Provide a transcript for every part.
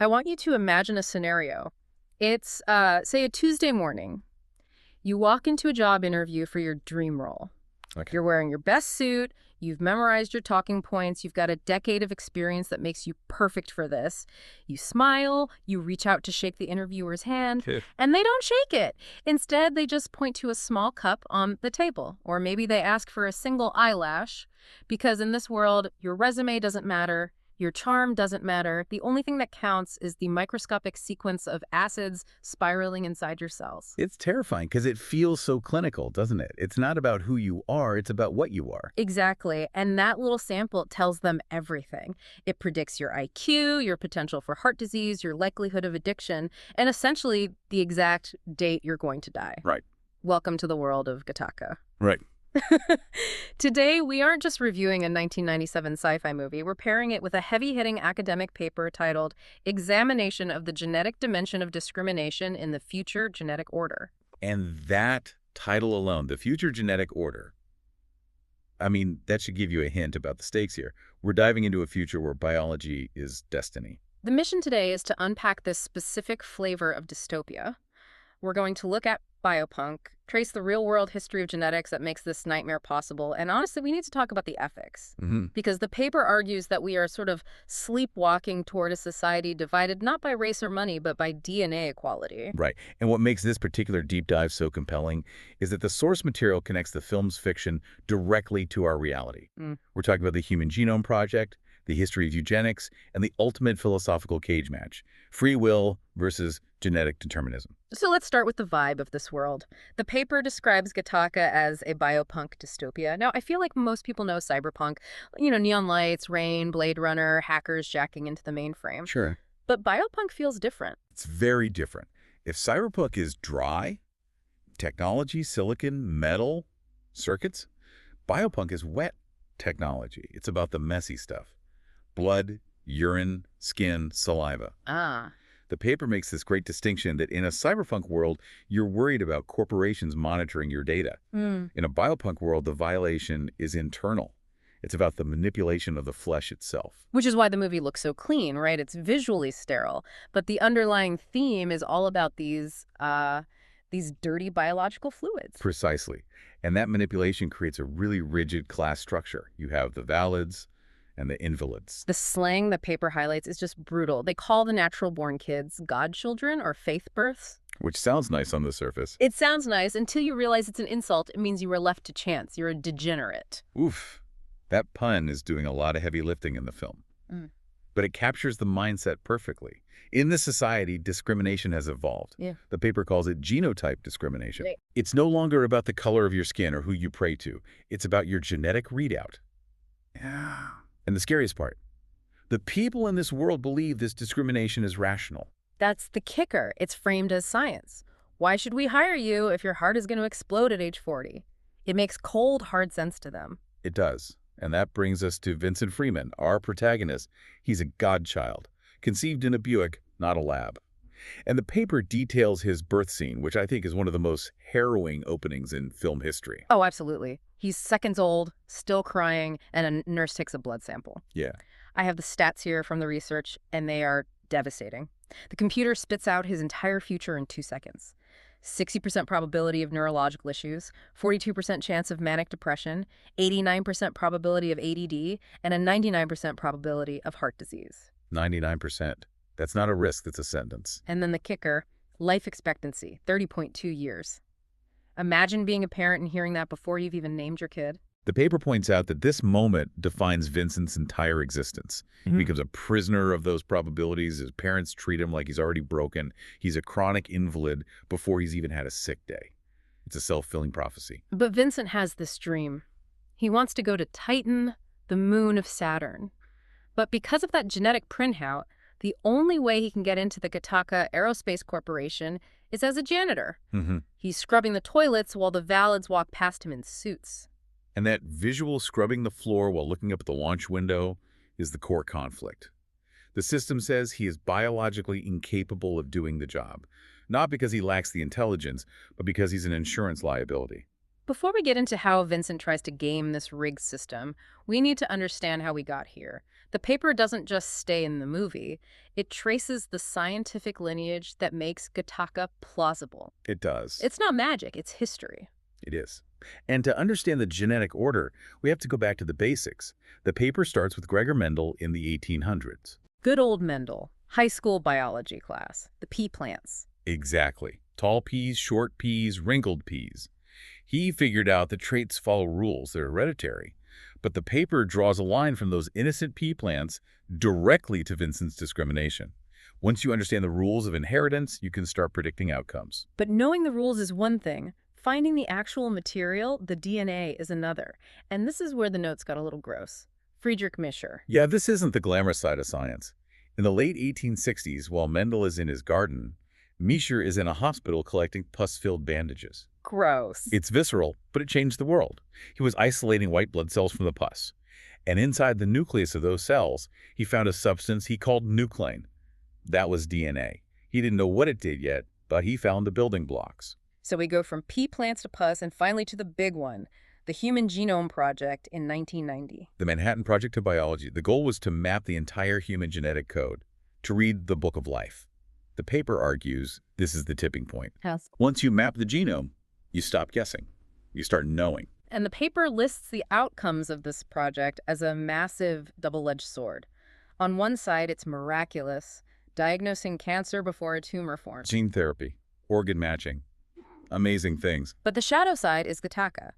I want you to imagine a scenario. It's, say, a Tuesday morning. You walk into a job interview for your dream role. Okay. You're wearing your best suit, you've memorized your talking points, you've got a decade of experience that makes you perfect for this. You smile, you reach out to shake the interviewer's hand, and they don't shake it. Instead, they just point to a small cup on the table, or maybe they ask for a single eyelash, because in this world, your resume doesn't matter, your charm doesn't matter. The only thing that counts is the microscopic sequence of acids spiraling inside your cells. It's terrifying because it feels so clinical, doesn't it? It's not about who you are, it's about what you are. Exactly. And that little sample tells them everything. It predicts your IQ, your potential for heart disease, your likelihood of addiction, and essentially the exact date you're going to die. Right. Welcome to the world of Gattaca. Right. Today, we aren't just reviewing a 1997 sci-fi movie. We're pairing it with a heavy-hitting academic paper titled Examination of the Genetic Dimension of Discrimination in the Future Genetic Order. And that title alone, the future genetic order, I mean, that should give you a hint about the stakes here. We're diving into a future where biology is destiny. The mission today is to unpack this specific flavor of dystopia. We're going to look at biopunk, trace the real-world history of genetics that makes this nightmare possible, and honestly, we need to talk about the ethics. Because the paper argues that we are sort of sleepwalking toward a society divided not by race or money, but by DNA equality. Right. And what makes this particular deep dive so compelling is that the source material connects the film's fiction directly to our reality. We're talking about the Human Genome Project, the history of eugenics, and the ultimate philosophical cage match, free will versus genetic determinism. So let's start with the vibe of this world. The paper describes Gattaca as a biopunk dystopia. Now, I feel like most people know cyberpunk, neon lights, rain, Blade Runner, hackers jacking into the mainframe. Sure. But biopunk feels different. It's very different. If cyberpunk is dry, technology, silicon, metal, circuits, biopunk is wet technology. It's about the messy stuff. Blood, urine, skin, saliva. The paper makes this great distinction that in a cyberpunk world, you're worried about corporations monitoring your data. In a biopunk world, the violation is internal. It's about the manipulation of the flesh itself. Which is why the movie looks so clean, right? It's visually sterile. But the underlying theme is all about these dirty biological fluids. Precisely. And that manipulation creates a really rigid class structure. You have the valids and the invalids. The slang the paper highlights is just brutal. They call the natural-born kids godchildren or faith births. Which sounds nice on the surface. It sounds nice until you realize it's an insult. It means you were left to chance. You're a degenerate. Oof. That pun is doing a lot of heavy lifting in the film. But it captures the mindset perfectly. In this society, discrimination has evolved. The paper calls it genotype discrimination. It's no longer about the color of your skin or who you pray to. It's about your genetic readout. And the scariest part, the people in this world believe this discrimination is rational. That's the kicker. It's framed as science. Why should we hire you if your heart is going to explode at age 40? It makes cold, hard sense to them. It does. And that brings us to Vincent Freeman, our protagonist. He's a godchild, conceived in a Buick, not a lab. And the paper details his birth scene, which I think is one of the most harrowing openings in film history. Oh, absolutely. He's seconds old, still crying, and a nurse takes a blood sample. I have the stats here from the research, and they are devastating. The computer spits out his entire future in 2 seconds. 60% probability of neurological issues, 42% chance of manic depression, 89% probability of ADD, and a 99% probability of heart disease. 99%. That's not a risk, that's a sentence. And then the kicker, life expectancy, 30.2 years. Imagine being a parent and hearing that before you've even named your kid. The paper points out that this moment defines Vincent's entire existence. He becomes a prisoner of those probabilities. His parents treat him like he's already broken. He's a chronic invalid before he's even had a sick day. It's a self-fulfilling prophecy. But Vincent has this dream. He wants to go to Titan, the moon of Saturn. But because of that genetic printout, the only way he can get into the Gattaca Aerospace Corporation is as a janitor. He's scrubbing the toilets while the valids walk past him in suits. And that visual scrubbing the floor while looking up at the launch window is the core conflict. The system says he is biologically incapable of doing the job, not because he lacks the intelligence, but because he's an insurance liability. Before we get into how Vincent tries to game this rigged system, we need to understand how we got here. The paper doesn't just stay in the movie. It traces the scientific lineage that makes Gattaca plausible. It does. It's not magic, it's history. It is. And to understand the genetic order, we have to go back to the basics. The paper starts with Gregor Mendel in the 1800s. Good old Mendel, high school biology class, the pea plants. Exactly. Tall peas, short peas, wrinkled peas. He figured out that traits follow rules, they're hereditary. But the paper draws a line from those innocent pea plants directly to Vincent's discrimination. Once you understand the rules of inheritance, you can start predicting outcomes. But knowing the rules is one thing. Finding the actual material, the DNA, is another. And this is where the notes got a little gross. Friedrich Mischer. Yeah, this isn't the glamorous side of science. In the late 1860s, while Mendel is in his garden, Mischer is in a hospital collecting pus-filled bandages. Gross. It's visceral, but it changed the world. He was isolating white blood cells from the pus. And inside the nucleus of those cells, he found a substance he called nuclein. That was DNA. He didn't know what it did yet, but he found the building blocks. So we go from pea plants to pus and finally to the big one, the Human Genome Project in 1990. The Manhattan Project of Biology. The goal was to map the entire human genetic code, to read the book of life. The paper argues this is the tipping point. Yes. Once you map the genome, you stop guessing. You start knowing. And the paper lists the outcomes of this project as a massive double-edged sword. On one side, it's miraculous, diagnosing cancer before a tumor forms. Gene therapy, organ matching, amazing things. But the shadow side is Gattaca.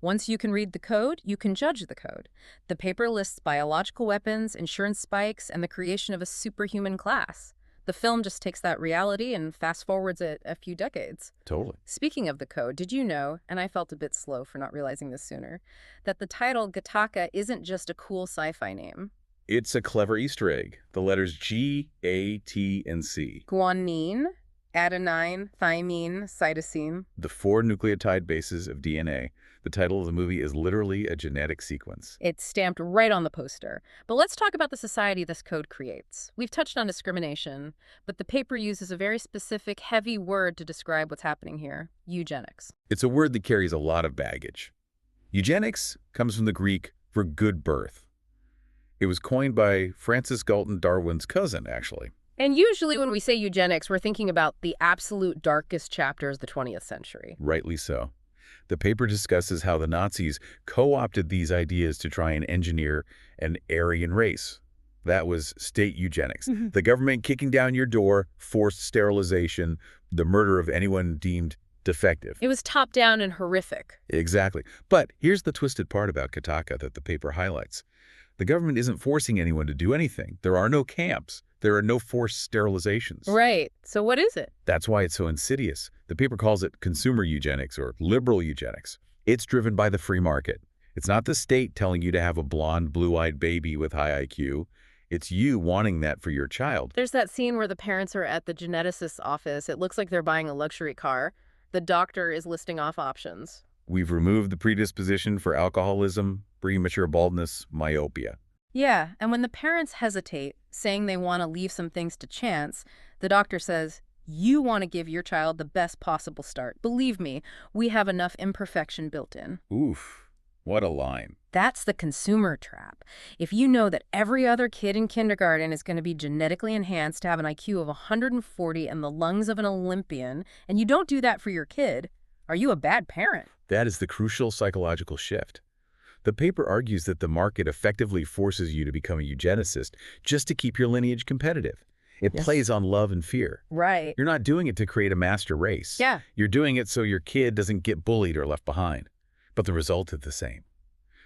Once you can read the code, you can judge the code. The paper lists biological weapons, insurance spikes, and the creation of a superhuman class. The film just takes that reality and fast-forwards it a few decades. Totally. Speaking of the code, did you know, and I felt a bit slow for not realizing this sooner, that the title Gattaca isn't just a cool sci-fi name? It's a clever Easter egg. The letters G, A, T, and C. Guanine, adenine, thymine, cytosine. The 4 nucleotide bases of DNA. The title of the movie is literally a genetic sequence. It's stamped right on the poster. But let's talk about the society this code creates. We've touched on discrimination, but the paper uses a very specific, heavy word to describe what's happening here: eugenics. It's a word that carries a lot of baggage. Eugenics comes from the Greek for good birth. It was coined by Francis Galton Darwin's cousin, actually. And usually when we say eugenics, we're thinking about the absolute darkest chapters of the 20th century. Rightly so. The paper discusses how the Nazis co-opted these ideas to try and engineer an Aryan race. That was state eugenics. The government kicking down your door, forced sterilization, the murder of anyone deemed defective. It was top-down and horrific. Exactly. But here's the twisted part about Gattaca that the paper highlights. The government isn't forcing anyone to do anything. There are no camps. There are no forced sterilizations. Right. So what is it? That's why it's so insidious. The paper calls it consumer eugenics or liberal eugenics. It's driven by the free market. It's not the state telling you to have a blonde, blue-eyed baby with high IQ. It's you wanting that for your child. There's that scene where the parents are at the geneticist's office. It looks like they're buying a luxury car. The doctor is listing off options. We've removed the predisposition for alcoholism, premature baldness, myopia. Yeah, and when the parents hesitate, saying they want to leave some things to chance, the doctor says, you want to give your child the best possible start. Believe me, we have enough imperfection built in. Oof, what a line. That's the consumer trap. If you know that every other kid in kindergarten is going to be genetically enhanced to have an IQ of 140 and the lungs of an Olympian, and you don't do that for your kid, are you a bad parent? That is the crucial psychological shift. The paper argues that the market effectively forces you to become a eugenicist just to keep your lineage competitive. It plays on love and fear. Right. You're not doing it to create a master race. Yeah. You're doing it so your kid doesn't get bullied or left behind. But the result is the same.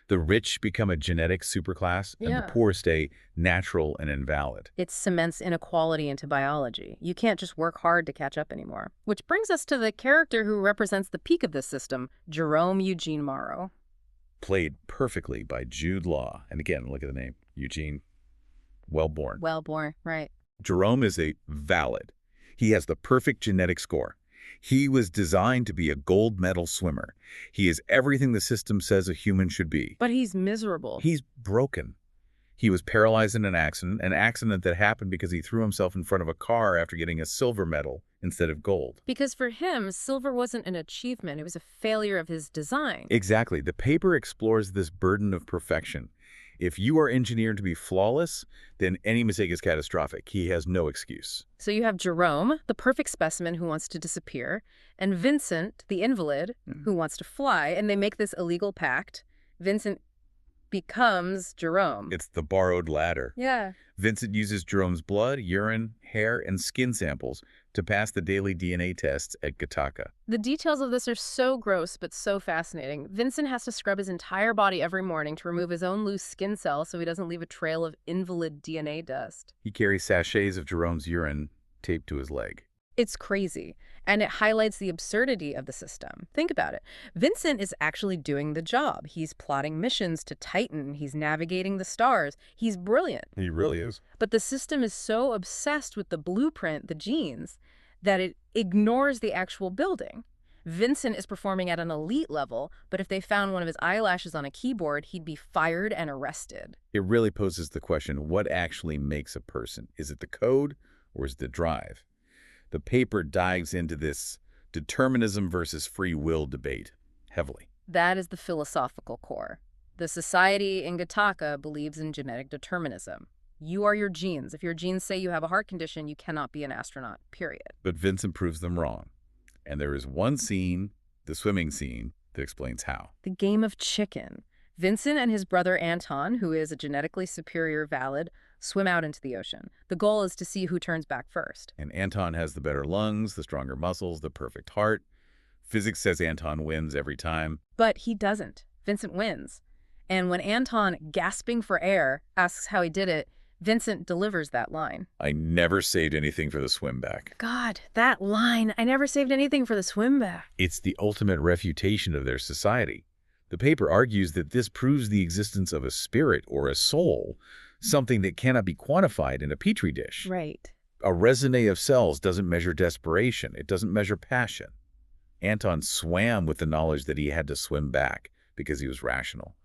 The rich become a genetic superclass, and the poor stay natural and invalid. It cements inequality into biology. You can't just work hard to catch up anymore. Which brings us to the character who represents the peak of this system, Jerome Eugene Morrow. Played perfectly by Jude Law. And again, look at the name, Eugene, well-born. Well-born, right. Jerome is a valid. He has the perfect genetic score. He was designed to be a gold medal swimmer. He is everything the system says a human should be. But he's miserable. He's broken. He was paralyzed in an accident that happened because he threw himself in front of a car after getting a silver medal instead of gold. Because for him, silver wasn't an achievement, it was a failure of his design. Exactly. The paper explores this burden of perfection. If you are engineered to be flawless, then any mistake is catastrophic. He has no excuse. So you have Jerome, the perfect specimen who wants to disappear, and Vincent, the invalid, who wants to fly, and they make this illegal pact. Vincent becomes Jerome. It's the borrowed ladder. Yeah. Vincent uses Jerome's blood, urine, hair, and skin samples to pass the daily DNA tests at Gattaca. The details of this are so gross but so fascinating. Vincent has to scrub his entire body every morning to remove his own loose skin cells so he doesn't leave a trail of invalid DNA dust. He carries sachets of Jerome's urine taped to his leg. It's crazy, and it highlights the absurdity of the system. Think about it. Vincent is actually doing the job. He's plotting missions to Titan. He's navigating the stars. He's brilliant. He really is. But the system is so obsessed with the blueprint, the genes, that it ignores the actual building. Vincent is performing at an elite level, but if they found one of his eyelashes on a keyboard, he'd be fired and arrested. It really poses the question, what actually makes a person? Is it the code or is it the drive? The paper dives into this determinism versus free will debate heavily. That is the philosophical core. The society in Gattaca believes in genetic determinism. You are your genes. If your genes say you have a heart condition, you cannot be an astronaut, period. But Vincent proves them wrong. And there is one scene, the swimming scene, that explains how. The game of chicken. Vincent and his brother Anton, who is a genetically superior valid, swim out into the ocean. The goal is to see who turns back first. And Anton has the better lungs, the stronger muscles, the perfect heart. Physics says Anton wins every time. But he doesn't. Vincent wins. And when Anton, gasping for air, asks how he did it, Vincent delivers that line. I never saved anything for the swim back. God, that line, I never saved anything for the swim back. It's the ultimate refutation of their society. The paper argues that this proves the existence of a spirit or a soul, something that cannot be quantified in a petri dish. Right. A résumé of cells doesn't measure desperation. It doesn't measure passion. Anton swam with the knowledge that he had to swim back because he was rational.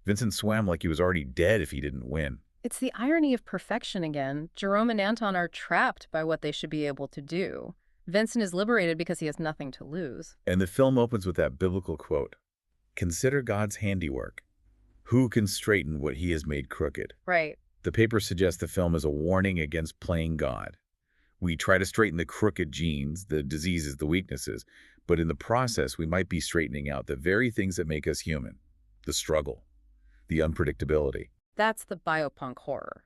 Vincent swam like he was already dead if he didn't win. It's the irony of perfection again. Jerome and Anton are trapped by what they should be able to do. Vincent is liberated because he has nothing to lose. And the film opens with that biblical quote, "Consider God's handiwork. Who can straighten what he has made crooked?" Right. The paper suggests the film is a warning against playing God. We try to straighten the crooked genes, the diseases, the weaknesses, but in the process, we might be straightening out the very things that make us human. The struggle, the unpredictability. That's the biopunk horror.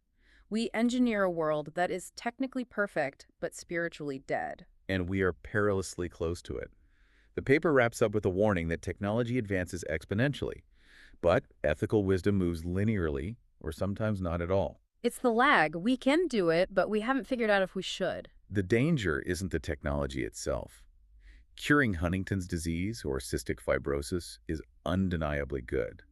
We engineer a world that is technically perfect, but spiritually dead. And we are perilously close to it. The paper wraps up with a warning that technology advances exponentially, but ethical wisdom moves linearly, or sometimes not at all. It's the lag. We can do it, but we haven't figured out if we should. The danger isn't the technology itself. Curing Huntington's disease or cystic fibrosis is undeniably good.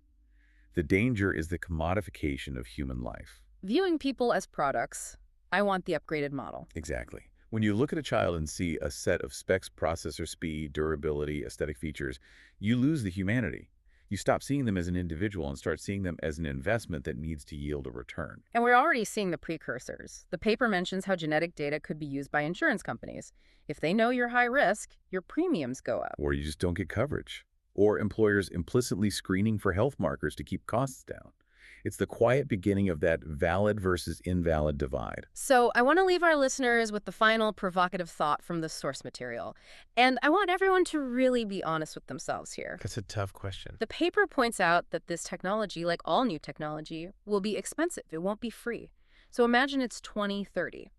The danger is the commodification of human life. Viewing people as products, I want the upgraded model. Exactly. When you look at a child and see a set of specs, processor speed, durability, aesthetic features, you lose the humanity. You stop seeing them as an individual and start seeing them as an investment that needs to yield a return. And we're already seeing the precursors. The paper mentions how genetic data could be used by insurance companies. If they know you're high risk, your premiums go up. Or you just don't get coverage. Or employers implicitly screening for health markers to keep costs down. It's the quiet beginning of that valid versus invalid divide. So I want to leave our listeners with the final provocative thought from the source material. And I want everyone to really be honest with themselves here. That's a tough question. The paper points out that this technology, like all new technology, will be expensive. It won't be free. So imagine it's 2030.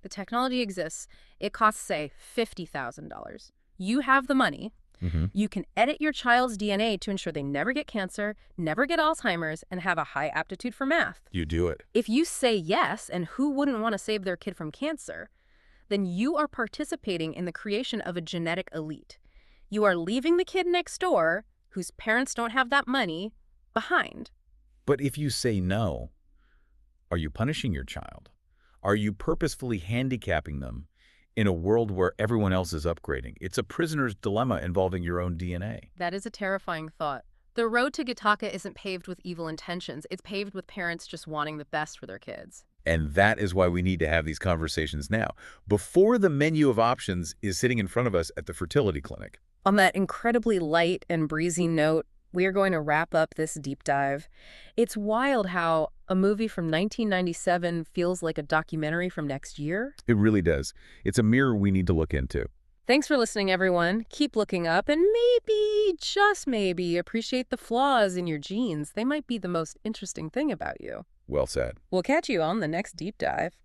The technology exists. It costs, say, $50,000. You have the money. You can edit your child's DNA to ensure they never get cancer, never get Alzheimer's, and have a high aptitude for math. You do it. If you say yes, and who wouldn't want to save their kid from cancer, then you are participating in the creation of a genetic elite. You are leaving the kid next door, whose parents don't have that money, behind. But if you say no, are you punishing your child? Are you purposefully handicapping them in a world where everyone else is upgrading? It's a prisoner's dilemma involving your own DNA. That is a terrifying thought. The road to Gattaca isn't paved with evil intentions. It's paved with parents just wanting the best for their kids. And that is why we need to have these conversations now, before the menu of options is sitting in front of us at the fertility clinic. On that incredibly light and breezy note, we are going to wrap up this deep dive. It's wild how a movie from 1997 feels like a documentary from next year. It really does. It's a mirror we need to look into. Thanks for listening, everyone. Keep looking up and maybe, just maybe, appreciate the flaws in your genes. They might be the most interesting thing about you. Well said. We'll catch you on the next deep dive.